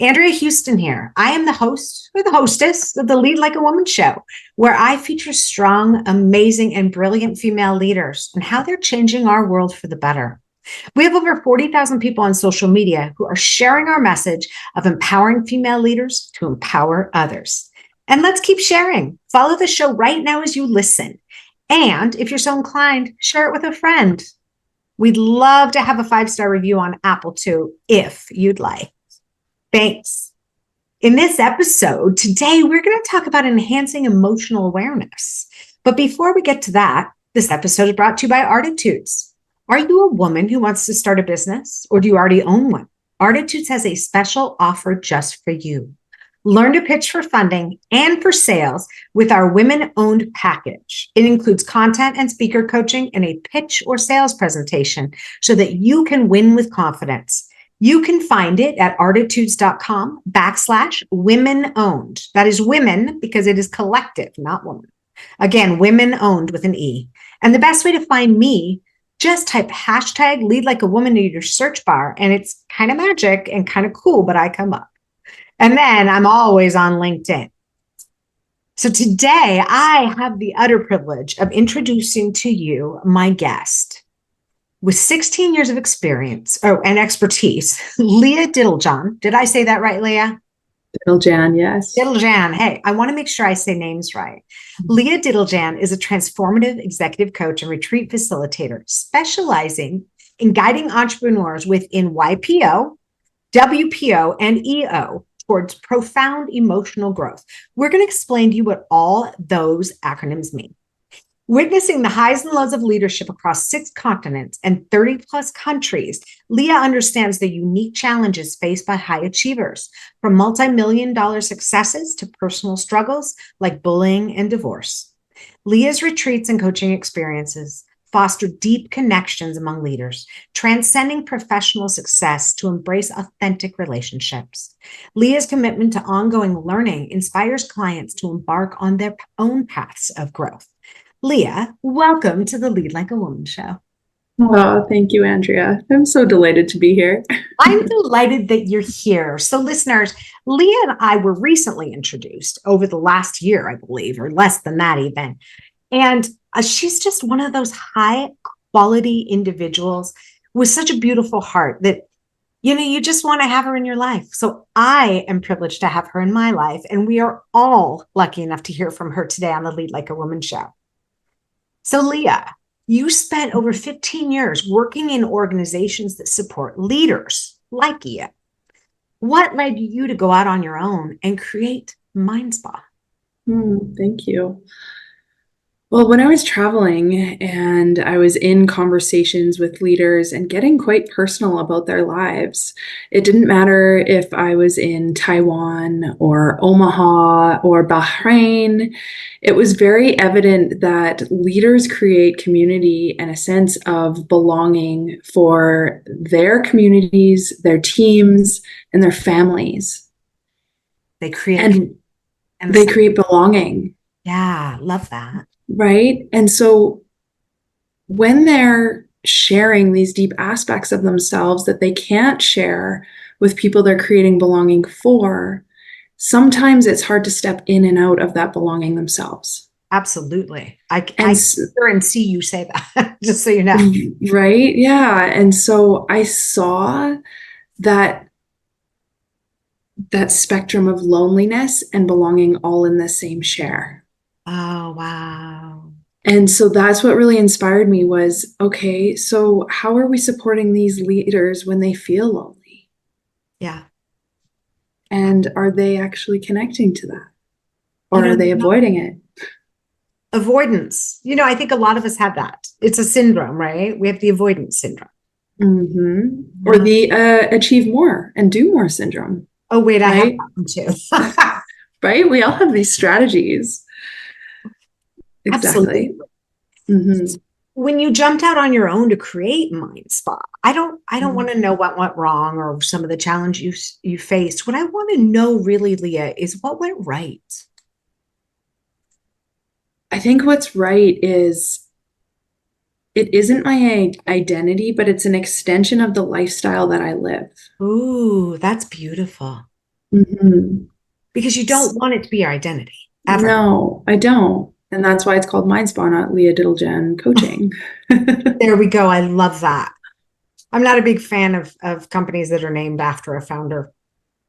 Andrea Heuston here. I am the host or the hostess of the Lead Like a Woman show, where I feature strong, amazing, and brilliant female leaders and how they're changing our world for the better. We have over 40,000 people on social media who are sharing our message of empowering female leaders to empower others. And let's keep sharing. Follow the show right now as you listen. And if you're so inclined, share it with a friend. We'd love to have a 5-star review on Apple too, if you'd like. Thanks. In this episode, today, we're going to talk about enhancing emotional awareness. But before we get to that, this episode is brought to you by Artitudes. Are you a woman who wants to start a business, or do you already own one? Artitudes has a special offer just for you. Learn to pitch for funding and for sales with our women-owned package. It includes content and speaker coaching and a pitch or sales presentation so that you can win with confidence. You can find it at artitudes.com/women-owned. That is women because it is collective, not woman. Again, women-owned with an E. And the best way to find me, just type hashtag Lead Like a Woman in your search bar, and it's kind of magic and kind of cool, but I come up. And then I'm always on LinkedIn. So today I have the utter privilege of introducing to you my guest with 16 years of experience and expertise, Leah Ditaljan. Did I say that right, Leah? Diteljan, yes. Ditaljan. Hey, I want to make sure I say names right. Leah Ditaljan is a transformative executive coach and retreat facilitator specializing in guiding entrepreneurs within YPO, WPO, and EO towards profound emotional growth. We're going to explain to you what all those acronyms mean. Witnessing the highs and lows of leadership across 6 continents and 30 plus countries, Leah understands the unique challenges faced by high achievers, from multi-million-dollar successes to personal struggles like bullying and divorce. Leah's retreats and coaching experiences foster deep connections among leaders, transcending professional success to embrace authentic relationships. Leah's commitment to ongoing learning inspires clients to embark on their own paths of growth. Leah, welcome to the Lead Like a Woman show. Oh, thank you, Andrea. I'm so delighted to be here. I'm delighted that you're here. So listeners, Leah and I were recently introduced over the last year, I believe, or less than that even. And she's just one of those high quality individuals with such a beautiful heart that, you just want to have her in your life. So I am privileged to have her in my life. And we are all lucky enough to hear from her today on the Lead Like a Woman show. So Leah, you spent over 15 years working in organizations that support leaders like you. What led you to go out on your own and create MindSpa? Thank you. Well, when I was traveling and I was in conversations with leaders and getting quite personal about their lives, it didn't matter if I was in Taiwan or Omaha or Bahrain. It was very evident that leaders create community and a sense of belonging for their communities, their teams, and their families. They create belonging. Yeah, love that. Right. And so when they're sharing these deep aspects of themselves that they can't share with people they're creating belonging for, sometimes it's hard to step in and out of that belonging themselves. Absolutely. I hear and see you say that, just so you know. Right. Yeah. And so I saw that spectrum of loneliness and belonging all in the same share. Oh, wow. And so that's what really inspired me was, okay, so how are we supporting these leaders when they feel lonely? Yeah. And are they actually connecting to that? Or are they avoiding it? Avoidance. I think a lot of us have that. It's a syndrome, right? We have the avoidance syndrome. Mm-hmm. Or the achieve more and do more syndrome. Oh, wait, I have that one too. Right? We all have these strategies. Exactly. Mm-hmm. When you jumped out on your own to create MindSpa, I don't want to know what went wrong or some of the challenges you faced. What I want to know really, Leah, is what went right. I think what's right is it isn't my identity, but it's an extension of the lifestyle that I live. Ooh, that's beautiful. Mhm. because you don't want it to be your identity ever. No, I don't. And that's why it's called Mind Spa, not Leah Ditaljan coaching. There we go. I love that. I'm not a big fan of companies that are named after a founder.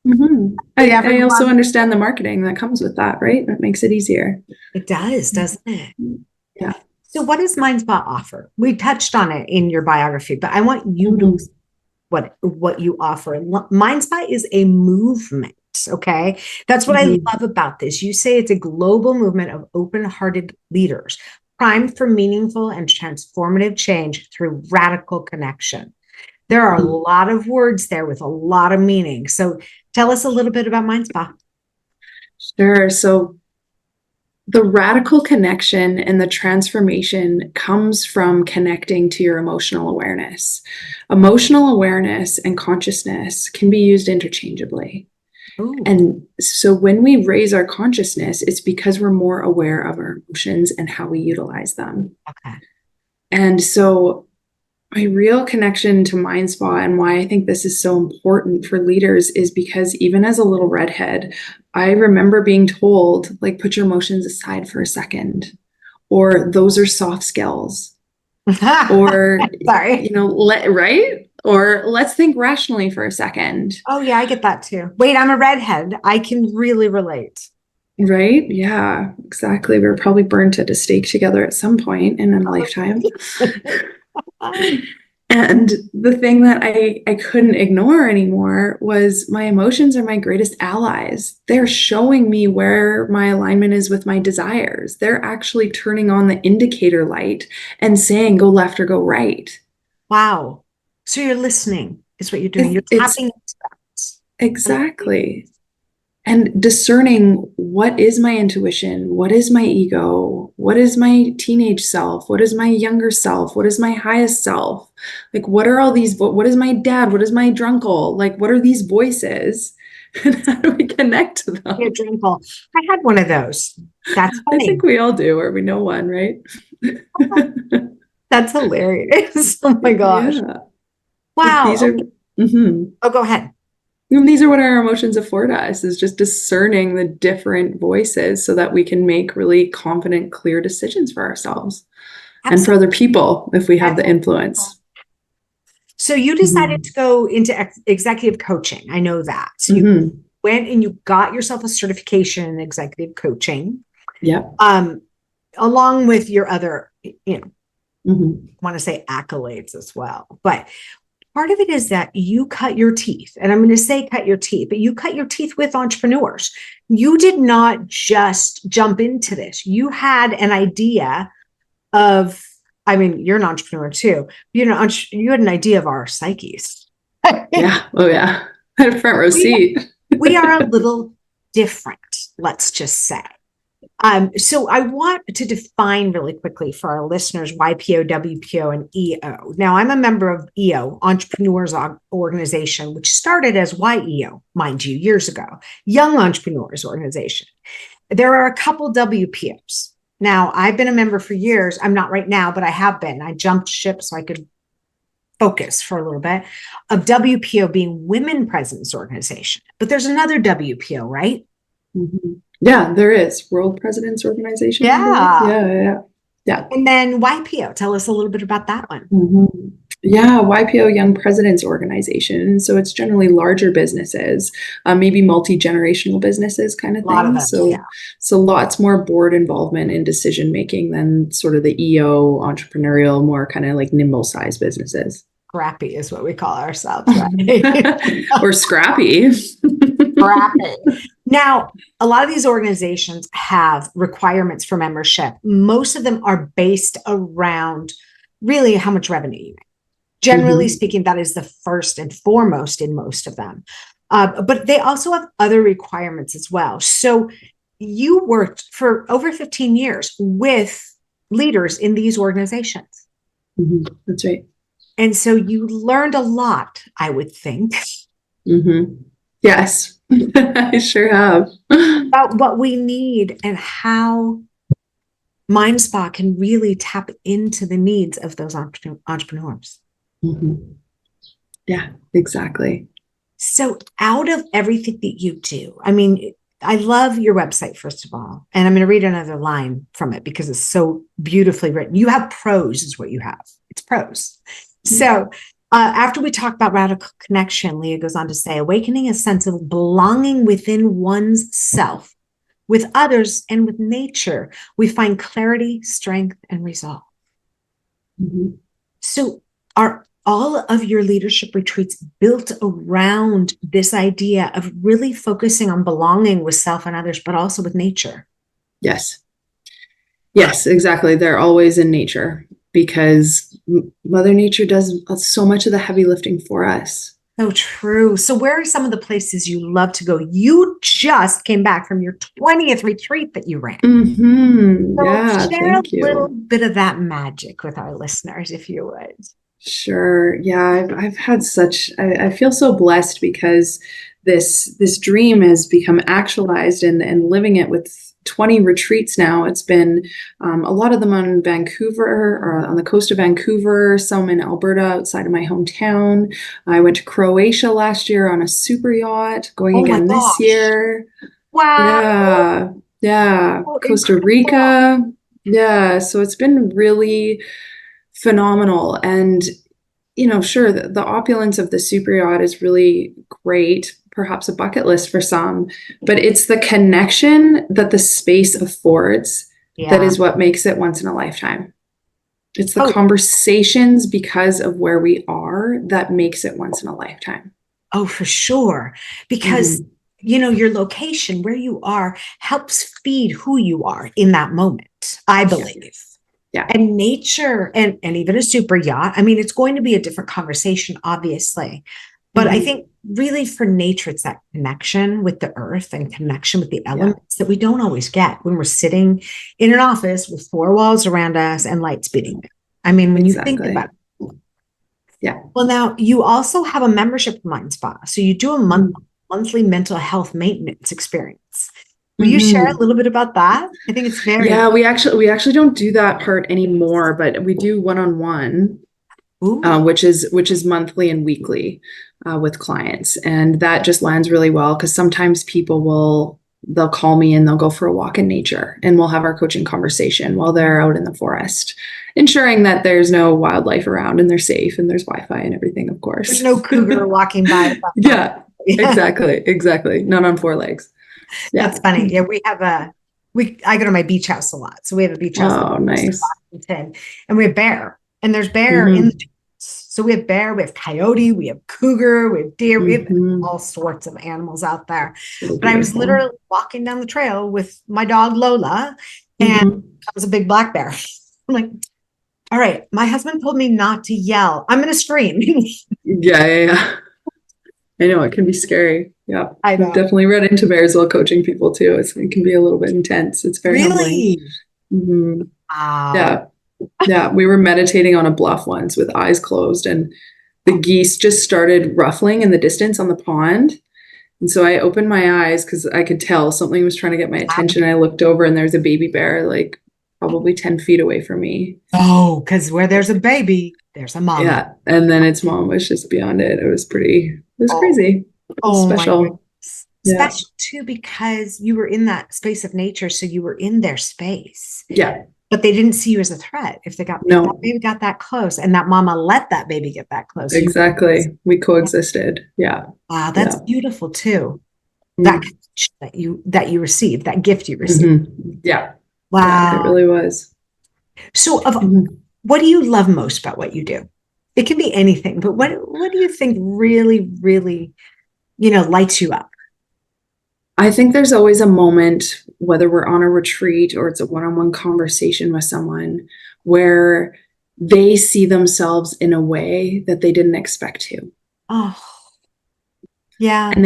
Mm-hmm. I also Everyone, understand the marketing that comes with that, right? That makes it easier. it does, doesn't it? Yeah. So what does MindSpa offer? We touched on it in your biography, but I want you to what you offer. MindSpa is a movement. Okay. That's what I love about this. You say it's a global movement of open-hearted leaders primed for meaningful and transformative change through radical connection. There are a lot of words there with a lot of meaning. So tell us a little bit about MindSpa. Sure. So the radical connection and the transformation comes from connecting to your emotional awareness. Emotional awareness and consciousness can be used interchangeably. Ooh. And so when we raise our consciousness, it's because we're more aware of our emotions and how we utilize them. Okay. And so my real connection to Mind Spa and why I think this is so important for leaders is because even as a little redhead, I remember being told, like, put your emotions aside for a second, or those are soft skills, or, Sorry. right? Or let's think rationally for a second. Oh, yeah, I get that too. Wait, I'm a redhead. I can really relate. Right? Yeah, exactly. We were probably burnt at a stake together at some point in a lifetime. And the thing that I couldn't ignore anymore was my emotions are my greatest allies. They're showing me where my alignment is with my desires. They're actually turning on the indicator light and saying, go left or go right. Wow. So you're listening is what you're doing. You're It's tapping into that. exactly. And discerning what is my intuition, what is my ego, what is my teenage self, what is my younger self, what is my highest self, like what are all these, what is my dad, what is my drunkle, like what are these voices, and how do we connect to them? Your drunkle. I had one of those. That's I funny. think we all do, or we know one, right? That's hilarious. Oh my gosh. Yeah, Wow. these are Oh, go ahead. and these are what our emotions afford us, is just discerning the different voices so that we can make really confident, clear decisions for ourselves and for Absolutely. other people if we have the influence. So you decided to go into executive coaching. I know that. So you went and you got yourself a certification in executive coaching. Yeah. Along with your other, I want to say accolades as well. But part of it is that you cut your teeth, and I'm going to say cut your teeth, but you cut your teeth with entrepreneurs. You did not just jump into this. You had an idea of, I mean, you're an entrepreneur too. You had an idea of our psyches. Yeah. Oh, yeah. I had a front row seat. We are a little different, let's just say. So I want to define really quickly for our listeners YPO, WPO, and EO. Now, I'm a member of EO, Entrepreneurs Organization, which started as YEO, mind you, years ago, Young Entrepreneurs Organization. There are a couple WPOs. Now, I've been a member for years. I'm not right now, but I have been. I jumped ship so I could focus for a little bit, of WPO being Women Presidents Organization. But there's another WPO, right? Yeah, there is. World Presidents Organization. Yeah. Yeah. And then YPO, tell us a little bit about that one. Yeah, YPO, Young Presidents Organization. So it's generally larger businesses, maybe multi-generational businesses kind of thing. A lot of them, so lots more board involvement in decision making than sort of the EO entrepreneurial, more kind of like nimble size businesses. Scrappy is what we call ourselves, right? Or scrappy. Scrappy. Now, a lot of these organizations have requirements for membership. Most of them are based around really how much revenue you make. Generally speaking, that is the first and foremost in most of them. But they also have other requirements as well. So you worked for over 15 years with leaders in these organizations. That's right. And so you learned a lot, I would think. Yes, I sure have. About what we need and how MindSpa can really tap into the needs of those entrepreneurs. Yeah, exactly. So out of everything that you do, I mean, I love your website, first of all, and I'm going to read another line from it because it's so beautifully written. You have prose is what you have. It's prose. So after we talk about radical connection, Leah goes on to say, awakening a sense of belonging within one's self, with others, and with nature, we find clarity, strength, and resolve. Mm-hmm. So are all of your leadership retreats built around this idea of really focusing on belonging with self and others, but also with nature? Yes. Yes, exactly. They're always in nature because Mother Nature does so much of the heavy lifting for us. So true. So where are some of the places you love to go? You just came back from your 20th retreat that you ran. Mm-hmm. So Yeah, share thank a little you. bit of that magic with our listeners, if you would. Sure. Yeah, I've had such, I feel so blessed because this dream has become actualized and living it with 20 retreats now. It's been a lot of them on Vancouver or on the coast of Vancouver, some in Alberta outside of my hometown. I went to Croatia last year on a super yacht, going Oh my again this gosh. year. Wow. Yeah. Yeah. Oh, Costa incredible. Rica. Yeah. So it's been really phenomenal. And sure, the opulence of the super yacht is really great, perhaps a bucket list for some, but it's the connection that the space affords that Yeah. is what makes it once in a lifetime. It's the Oh, conversations because of where we are that makes it once in a lifetime. oh, for sure. Because, Mm-hmm. your location where you are helps feed who you are in that moment, I Yeah. believe. Yeah. And nature and even a super yacht, I mean, it's going to be a different conversation, obviously. But I Mm-hmm. think really for nature, it's that connection with the earth and connection with the Yeah. elements that we don't always get when we're sitting in an office with four walls around us and lights beating down. I mean, when you think Exactly. about it. Yeah. Well, now you also have a membership of Mind Spa. So you do a Mm-hmm. monthly mental health maintenance experience. Will you share a Mm-hmm. little bit about that? I think it's very, Yeah, we actually don't do that part anymore, but we do one-on-one, ooh, which is monthly and weekly with clients, and that just lands really well because sometimes they'll call me and they'll go for a walk in nature, and we'll have our coaching conversation while they're out in the forest, ensuring that there's no wildlife around and they're safe and there's Wi-Fi and everything, of there's course. no cougar walking by. Yeah, Yeah, exactly. Not on four legs. that's Yeah. funny. Yeah, I go to my beach house a lot. So we have a beach house Oh, in nice. Washington, and we have bear, and there's bear in the Mm-hmm. dunes. So we have bear, we have coyote, we have cougar, we have deer, we have Mm-hmm. all sorts of animals out there. So But I was beautiful. literally walking down the trail with my dog Lola, and Mm-hmm. comes a big black bear. I'm like, all right, my husband told me not to yell. I'm going to scream. Yeah. I know it can be scary. Yeah. I We've know. definitely run into bears while coaching people too. It can be a little bit intense. It's very humbling. Really? Hmm. Wow. Yeah. Yeah. We were meditating on a bluff once with eyes closed, and the geese just started ruffling in the distance on the pond. And so I opened my eyes because I could tell something was trying to get my attention. I looked over and there's a baby bear like probably 10 feet away from me. Oh, because where there's a baby, there's a mama. Yeah. And then its mom was just beyond it. It was Oh, crazy. It was oh my special. goodness. Yeah. Special too, because you were in that space of nature. So you were in their space, Yeah. but they didn't see you as a threat. If that No, baby got that close and that mama let that baby get that close, you, exactly. We coexisted. Yeah. wow, that's Yeah. beautiful too. That Mm. connection that you received, that gift you received. Yeah. Yeah. It Wow. really was. So Mhm. what do you love most about what you do? It can be anything, but what do you think really, really, lights you up? I think there's always a moment, whether we're on a retreat or it's a one-on-one conversation with someone, where they see themselves in a way that they didn't expect to. Oh, yeah. And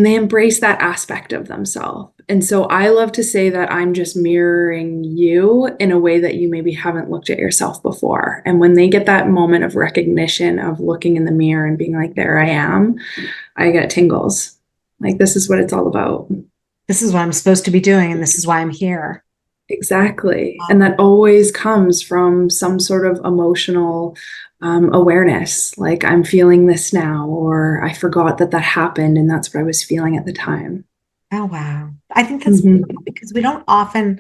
they embrace that aspect of themselves. And so I love to say that I'm just mirroring you in a way that you maybe haven't looked at yourself before. And when they get that moment of recognition of looking in the mirror and being like, there I am, I get tingles. Like, this is what it's all about. This is what I'm supposed to be doing, and this is why I'm here. Exactly. And that always comes from some sort of emotional awareness, like I'm feeling this now, or I forgot that that happened and that's what I was feeling at the time. Oh, wow. I think that's beautiful Hmm. because we don't often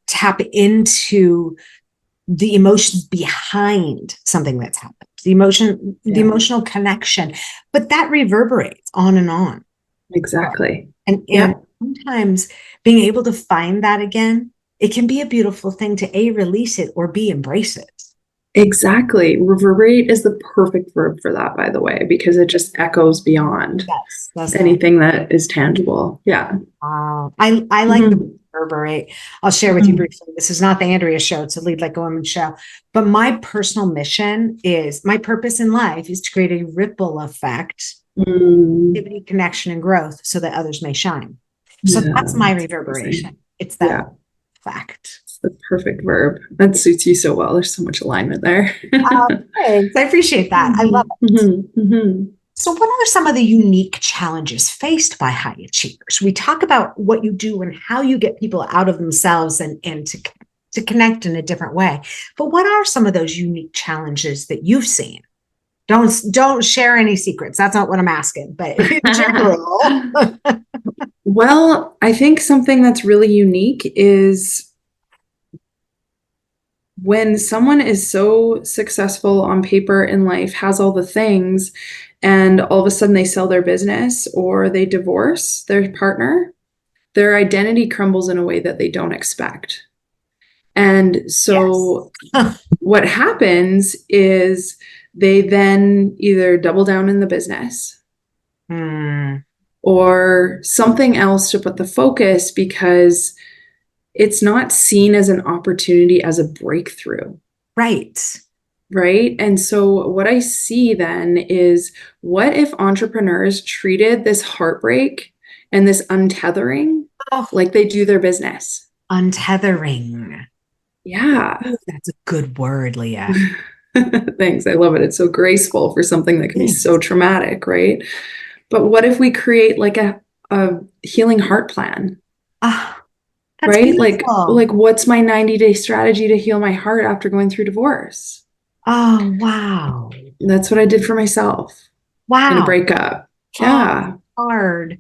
tap into the emotions behind something that's happened, the Yeah, emotional connection, but that reverberates on and on. exactly. And Yeah, sometimes being able to find that again, it can be a beautiful thing to A, release it, or B, embrace it. exactly. Reverberate is the perfect verb for that, by the way, because it just echoes beyond Yes, doesn't it? anything that is tangible. Yeah. I like the Hmm. reverberate. I'll share with you Hmm. briefly. This is not the Andrea show; it's a Lead Like a Woman show. But my personal mission is my purpose in life is to create a ripple effect, Mm. activity, connection, and growth, so that others may shine. So Yeah, that's my it's reverberation. amazing. It's that Yeah, fact. it's the perfect verb. That suits you so well. There's so much alignment there. Thanks. I appreciate that. I love Mhm, it. mhm, mhm. So, what are some of the unique challenges faced by high achievers? We talk about what you do and how you get people out of themselves and to connect in a different way. But what are some of those unique challenges that you've seen? Don't share any secrets. That's not what I'm asking. But in general, Well, I think something that's really unique is when someone is so successful on paper in life, has all the things, and all of a sudden they sell their business or they divorce their partner, their identity crumbles in a way that they don't expect. And yes. so what happens is they then either double down in the business Hmm, or something else to put the focus because it's not seen as an opportunity as a breakthrough. right. Right. And so, what I see then is what if entrepreneurs treated this heartbreak and this untethering Oh, like they do their business? untethering. Yeah. Ooh, that's a good word, Leah. Thanks. I love it. It's so graceful for something that can be so Yes. traumatic. Right. But what if we create like a healing heart plan? Ah, that's Right. Like beautiful. what's my 90-day strategy to heal my heart after going through divorce? Oh, wow. That's what I did for myself in a Wow. breakup. Oh, Yeah. hard.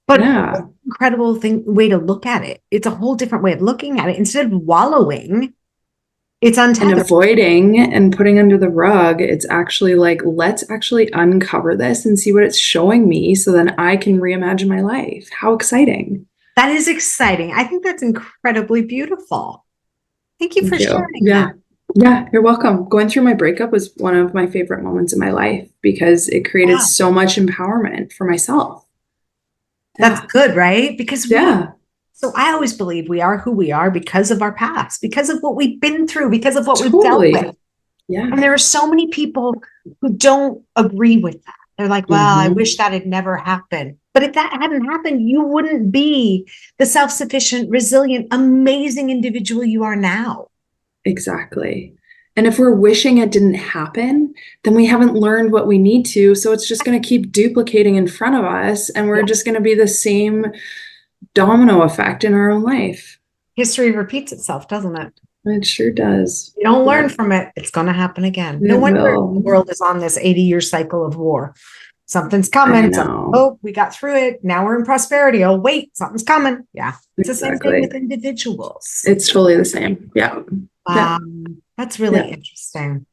But what Yeah. an incredible way to look at it. It's a whole different way of looking at it. Instead of wallowing, it's And untethered. avoiding and putting under the rug, it's actually like, let's actually uncover this and see what it's showing me so then I can reimagine my life. How exciting. That is exciting. I think that's incredibly beautiful. Thank you for Thank you. sharing that. Yeah. Yeah, you're welcome. Going through my breakup was one of my favorite moments in my life because it created Wow. so much empowerment for myself. That's Yeah. good, right? Because Yeah. so I always believe we are who we are because of our past, because of what we've been through, because of what we've dealt with. Totally. Yeah. And there are so many people who don't agree with that. They're like, well, I Hmm. wish that had never happened. But if that hadn't happened, you wouldn't be the self sufficient, resilient, amazing individual you are now. Exactly. And if we're wishing it didn't happen, then we haven't learned what we need to. So it's just going to keep duplicating in front of us. And we're Yes. just going to be the same domino effect in our own life. History repeats itself, doesn't it? It sure does. You don't learn Yep. from it, it's going to happen again. No It wonder the will. world is on this 80-year cycle of war. Something's I coming. know. Oh, we got through it. Now we're in prosperity. Oh, wait, something's coming. Yeah. It's the same thing with Exactly. individuals. It's totally the same. Yeah. Yeah. That's really Yeah. interesting.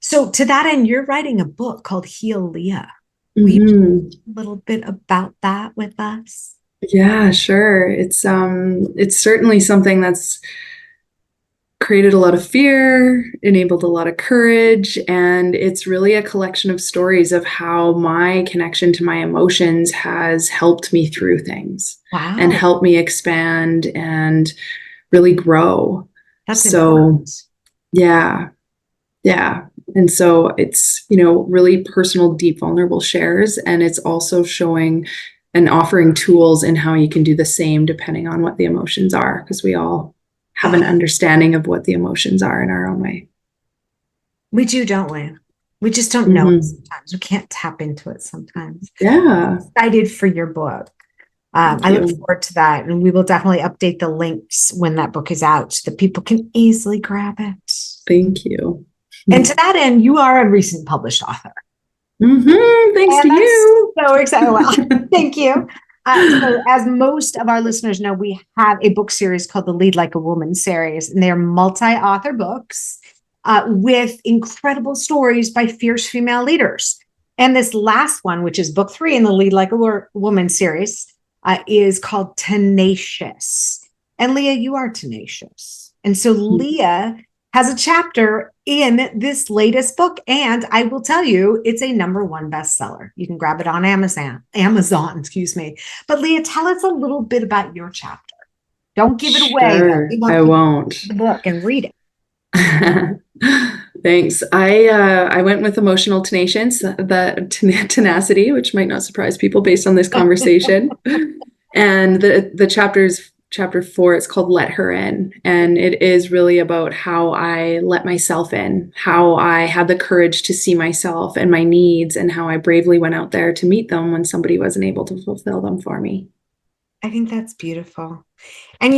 So, to that end, you're writing a book called Heal Leah. Will you share Hmm. a little bit about that with us? Yeah, sure. It's certainly something that's created a lot of fear, enabled a lot of courage, and it's really a collection of stories of how my connection to my emotions has helped me through things and Wow, helped me expand and really grow. that's So, important. yeah, yeah. And so it's, really personal, deep, vulnerable shares. And it's also showing and offering tools in how you can do the same depending on what the emotions are, because we all have Oh, an understanding of what the emotions are in our own way. we do, don't we? We just don't know it Hmm. sometimes. We can't tap into it sometimes. Yeah. Excited for your book. I look forward to that. And we will definitely update the links when that book is out so that people can easily grab it. Thank you. And to that end, you are a recent published author. Thanks to you. So excited. Well, thank you. So as most of our listeners know, we have a book series called the Lead Like a Woman series, and they're multi-author books with incredible stories by fierce female leaders. And this last one, which is book 3 in the Lead Like a Woman series, is called Tenacious. And Leah, you are tenacious. And so Leah has a chapter in this latest book, and I will tell you, it's a #1 bestseller. You can grab it on Amazon, excuse me. But Leah, tell us a little bit about your chapter. Don't give it away. Sure, I won't. The book and read it. Thanks. I went with emotional tenacity, which might not surprise people based on this conversation. And the chapter 4, it's called Let Her In. And it is really about how I let myself in, how I had the courage to see myself and my needs, and how I bravely went out there to meet them when somebody wasn't able to fulfill them for me. I think that's beautiful. And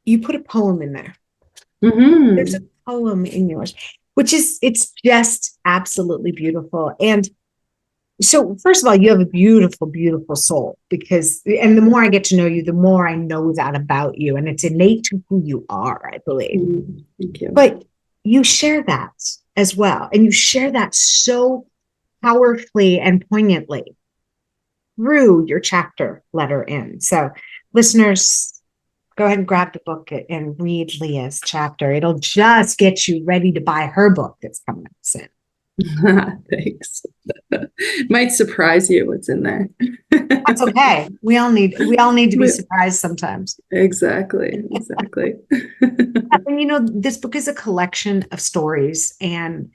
you put a poem in there. There's a poem in yours, it's just absolutely beautiful. And so first of all, you have a beautiful, beautiful soul and the more I get to know you, the more I know that about you. And it's innate to who you are, I believe. Thank you. But you share that as well. And you share that so powerfully and poignantly through your chapter, Let Her In. So listeners, go ahead and grab the book and read Leah's chapter. It'll just get you ready to buy her book that's coming up soon. Thanks. Might surprise you what's in there. That's okay. We all need to be surprised sometimes. Exactly. And this book is a collection of stories and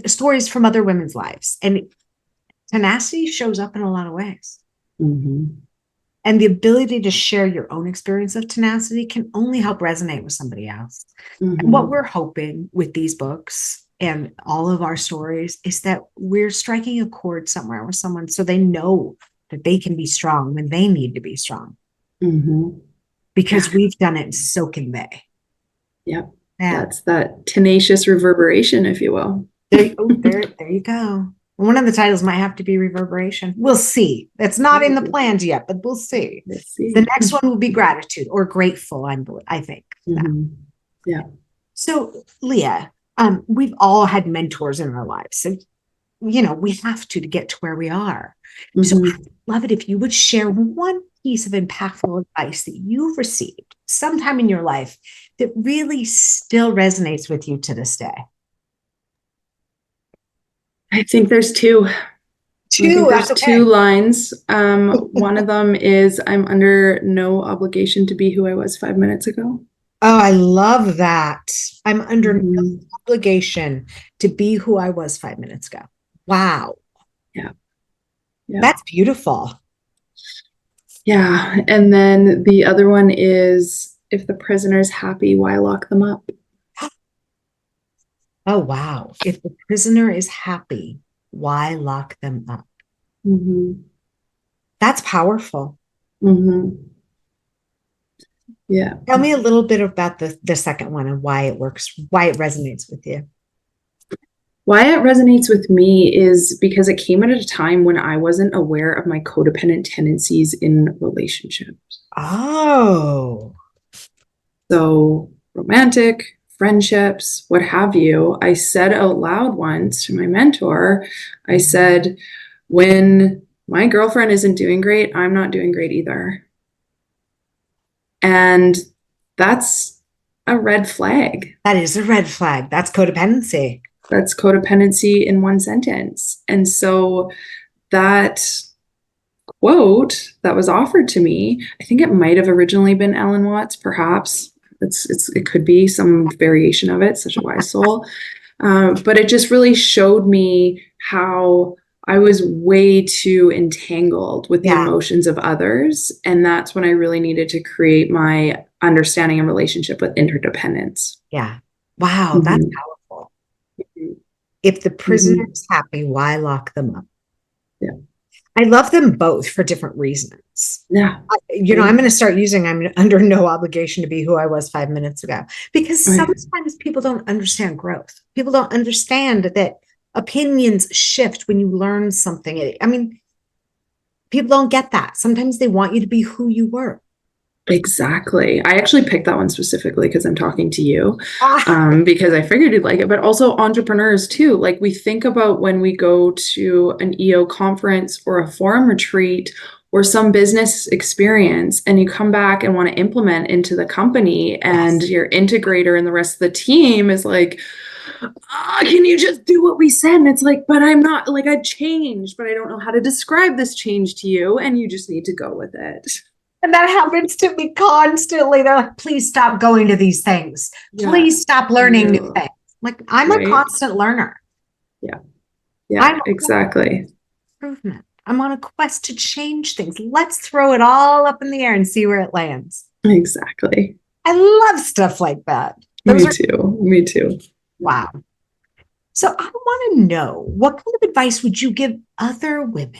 stories from other women's lives. And tenacity shows up in a lot of ways. And the ability to share your own experience of tenacity can only help resonate with somebody else. And what we're hoping with these books and all of our stories is that we're striking a chord somewhere with someone so they know that they can be strong when they need to be strong. Because we've done it, and so can they. Yep. Yeah. That's that tenacious reverberation, if you will. There you go. One of the titles might have to be Reverberation. We'll see. It's not in the plans yet, but we'll see. The next one will be Gratitude or Grateful, I think. Yeah. So, Leah, we've all had mentors in our lives. So, we have to get to where we are. So I'd love it if you would share one piece of impactful advice that you've received sometime in your life that really still resonates with you to this day. I think there's two. There's two lines. One of them is, I'm under no obligation to be who I was 5 minutes ago. Oh, I love that. I'm under no obligation to be who I was 5 minutes ago. Wow. Yeah. That's beautiful. Yeah. And then the other one is, if the prisoner's happy, why lock them up? Oh, wow. If the prisoner is happy, why lock them up? That's powerful. Yeah. Tell me a little bit about the second one and why it works, why it resonates with you. Why it resonates with me is because it came at a time when I wasn't aware of my codependent tendencies in relationships. Oh. So romantic, friendships, what have you. I said out loud once to my mentor, I said, when my girlfriend isn't doing great, I'm not doing great either. And that's a red flag. That is a red flag. That's codependency. That's codependency in one sentence. And so that quote that was offered to me, I think it might have originally been Alan Watts, perhaps. It could be some variation of it, Such a Wise Soul. But it just really showed me how I was way too entangled with the emotions of others. And that's when I really needed to create my understanding and relationship with interdependence. Yeah. Wow. That's powerful. If the prisoner is happy, why lock them up? Yeah. I love them both for different reasons. Yeah. I'm going to start using I'm under no obligation to be who I was 5 minutes ago, because Right. sometimes people don't understand growth. People don't understand that opinions shift when you learn something. I mean, people don't get that. Sometimes they want you to be who you were. Exactly. I actually picked that one specifically because I'm talking to you, Ah, because I figured you'd like it, but also entrepreneurs too. Like we think about when we go to an EO conference or a forum retreat or some business experience, and you come back and want to implement into the company, and yes. your integrator and the rest of the team is like, can you just do what we said? And it's like, but I'm not, like, I changed, but I don't know how to describe this change to you, and you just need to go with it. And that happens to me constantly. They're like, please stop going to these things. Yeah. Please stop learning new things. Like, I'm a Right. constant learner. Yeah. Yeah, I'm exactly. improvement. I'm on a quest to change things. Let's throw it all up in the air and see where it lands. Exactly. I love stuff like that. Me too. Me too. Wow. So I want to know, what kind of advice would you give other women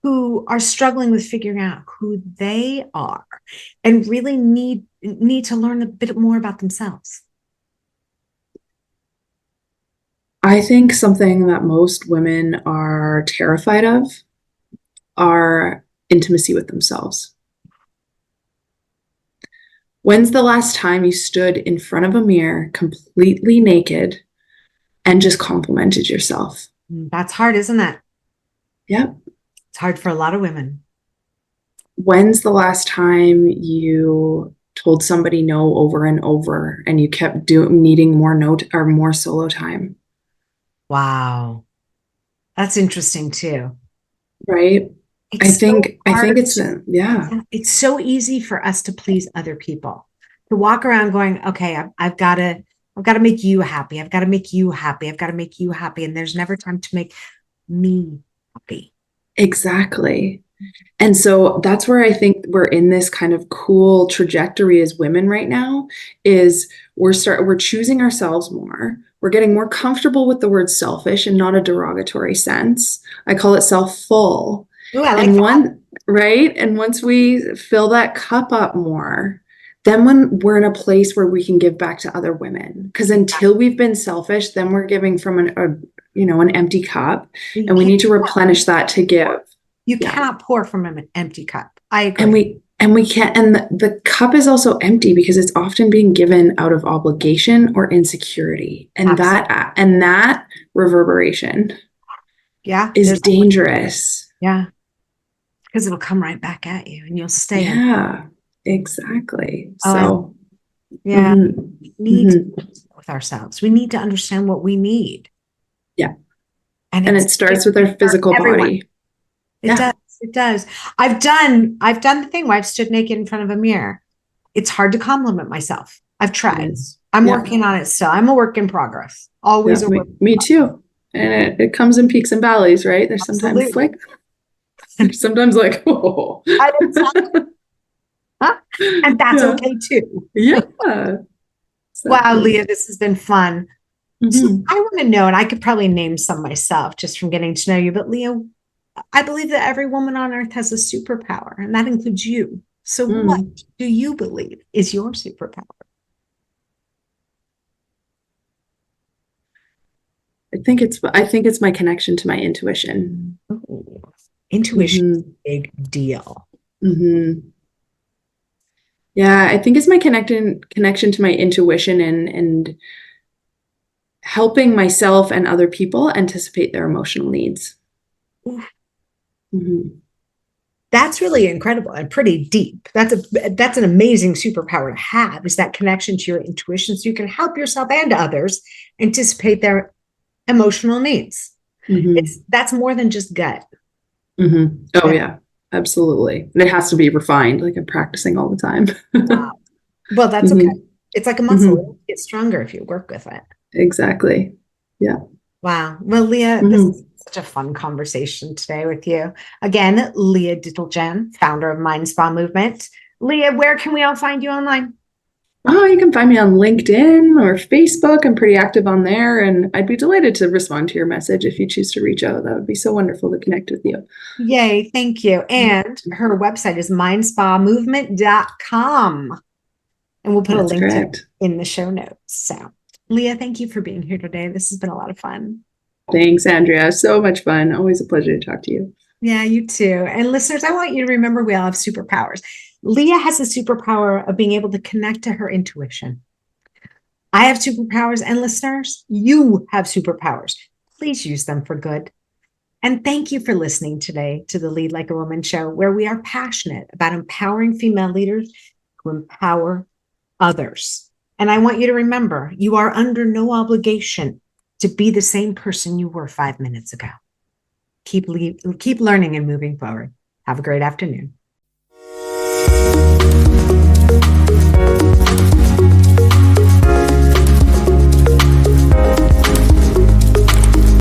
who are struggling with figuring out who they are and really need to learn a bit more about themselves? I think something that most women are terrified of are intimacy with themselves. When's the last time you stood in front of a mirror completely naked and just complimented yourself? That's hard, isn't it? Yep. It's hard for a lot of women. When's the last time you told somebody no over and over and you kept needing more note or more solo time? Wow. That's interesting too. Right? I It's so think hard. it's yeah. It's so easy for us to please other people, to walk around going, okay, I've got to make you happy. I've got to make you happy. I've got to make you happy. And there's never time to make me happy. Exactly. And so that's where I think we're in this kind of cool trajectory as women right now, is we're choosing ourselves more. We're getting more comfortable with the word selfish and not a derogatory sense. I call it self-full. Ooh, I like And that. right? And once we fill that cup up more, then when we're in a place where we can give back to other women, because until we've been selfish, then we're giving from an empty cup, and we need to replenish that to give. You Yeah. cannot pour from an empty cup. I agree. And we can't, and the cup is also empty because it's often being given out of obligation or insecurity. And that reverberation is dangerous. Yeah. Because it'll come right back at you and you'll stay in. Yeah, exactly. Oh, So yeah, we need to with ourselves. We need to understand what we need. Yeah. And it starts with our physical body. It does. It does. I've done the thing where I've stood naked in front of a mirror. It's hard to compliment myself. I've tried. I'm working on it still. I'm a work in progress. Always a work. Me too. And it comes in peaks and valleys, right? There's sometimes like, oh. And that's okay too. Yeah. Wow, Leah, this has been fun. So I want to know, and I could probably name some myself just from getting to know you, but Leah, I believe that every woman on earth has a superpower, and that includes you. So what do you believe is your superpower? I think it's my connection to my intuition. Oh, intuition is a big deal. Yeah, I think it's my connection to my intuition and helping myself and other people anticipate their emotional needs. That's really incredible and pretty deep. That's an amazing superpower to have, is that connection to your intuition, so you can help yourself and others anticipate their emotional needs. That's more than just gut. Oh yeah, absolutely. And it has to be refined. Like I'm practicing all the time. Wow. Well, that's okay. It's like a muscle. It'll get stronger if you work with it. Exactly. Yeah. Wow. Well, Leah, this is such a fun conversation today with you. Again, Leah Ditaljan, founder of Mind Spa Movement. Leah, where can we all find you online? Oh, you can find me on LinkedIn or Facebook. I'm pretty active on there, and I'd be delighted to respond to your message if you choose to reach out. That would be so wonderful to connect with you. Yay, thank you. And her website is mindspamovement.com. And we'll put a That's link to it correct. in the show notes. So, Leah, thank you for being here today. This has been a lot of fun. Thanks, Andrea. So much fun. Always a pleasure to talk to you. Yeah, you too. And listeners, I want you to remember we all have superpowers. Leah has the superpower of being able to connect to her intuition. I have superpowers, and listeners, you have superpowers. Please use them for good. And thank you for listening today to the Lead Like a Woman show, where we are passionate about empowering female leaders to empower others. And I want you to remember, you are under no obligation to be the same person you were 5 minutes ago. Keep learning and moving forward. Have a great afternoon.